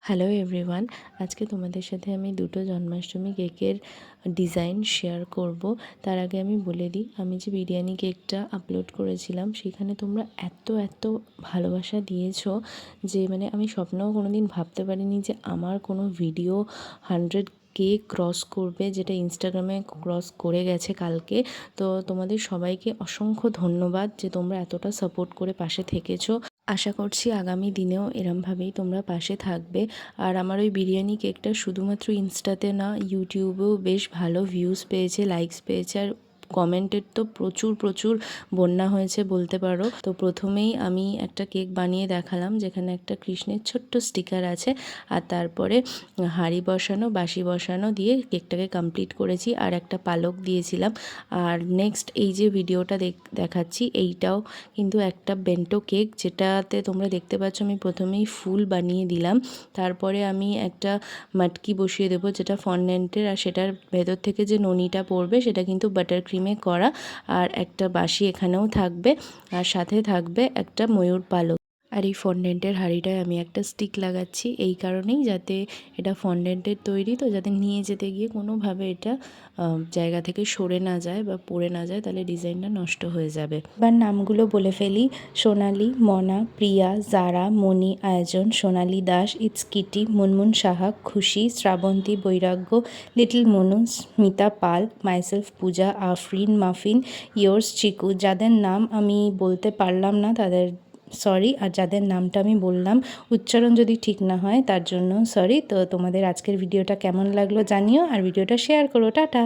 Hello everyone, আজকে তোমাদের সাথে আমি দুটো জন্মাষ্টমী কেকের ডিজাইন শেয়ার করব। তার আগে আমি বলে দিই, আমি যে বিরিয়ানি কেকটা আপলোড করেছিলাম সেখানে তোমরা এত ভালোবাসা দিয়েছো যে আমি স্বপ্নেও কোনো দিন ভাবতে পারিনি যে আমার কোনো ভিডিও 100K ক্রস করবে, যেটা ইনস্টাগ্রামে ক্রস করে গেছে কালকে। তো তোমাদের সবাইকে অসংখ্য ধন্যবাদ যে তোমরা এতটা সাপোর্ট করে পাশে থেকেছো। আশা করছি আগামী দিনেও এরমভাবেই তোমরা পাশে থাকবে। আর আমার ওই বিরিয়ানি কেকটা শুধুমাত্র ইনস্টাতে না, ইউটিউবেও বেশ ভালো ভিউজ পেয়েছে, লাইকস পেয়েছে, আর কমেন্টের তো প্রচুর বন্যা হয়েছে বলতে পারো। তো প্রথমেই আমি একটা কেক বানিয়ে দেখালাম যেখানে একটা কৃষ্ণের ছোট্ট স্টিকার আছে, আর তারপরে হাঁড়ি বসানো, বাঁশি বসানো দিয়ে কেকটাকে কমপ্লিট করেছি, আর একটা পালক দিয়েছিলাম। আর নেক্সট এই যে ভিডিওটা দেখাচ্ছি এইটাও কিন্তু একটা বেন্টো কেক, যেটাতে তোমরা দেখতে পাচ্ছ আমি প্রথমেই ফুল বানিয়ে দিলাম, তারপরে আমি একটা মাটকি বসিয়ে দেবো যেটা ফন্ডেন্টের, আর সেটার ভেতর থেকে যে ননিটা পড়বে সেটা কিন্তু বাটার ক্রিমে করা। আর একটা বাঁশি এখানেও থাকবে, আর সাথে থাকবে একটা ময়ূর পালক। আর এই ফন্ডেন্টের হাঁড়িটায় আমি একটা স্টিক লাগাচ্ছি এই কারণেই, যাতে এটা ফন্ডেন্টের তৈরি, তো যাতে নিয়ে যেতে গিয়ে কোনোভাবে এটা জায়গা থেকে সরে না যায় বা পড়ে না যায়, তাহলে ডিজাইনটা নষ্ট হয়ে যাবে। এবার নামগুলো বলে ফেলি: সোনালি, মনা, প্রিয়া, জারা, মণি, আয়োজন, সোনালি দাস, ইটস কিটি, মুনমুন সাহা, খুশি, শ্রাবন্তী, বৈরাগ্য, লিটল মনু, স্মিতা পাল, মাইসেলফ পূজা, আফরিন, মাফিন, ইয়োর্স চিকু। যাদের নাম আমি বলতে পারলাম না তাদের সরি, আর যাদের নামটা আমি বললাম উচ্চারণ যদি ঠিক না হয় তার জন্য সরি। তো তোমাদের আজকের ভিডিওটা কেমন লাগলো জানিও, আর ভিডিওটা শেয়ার করো। টাটা।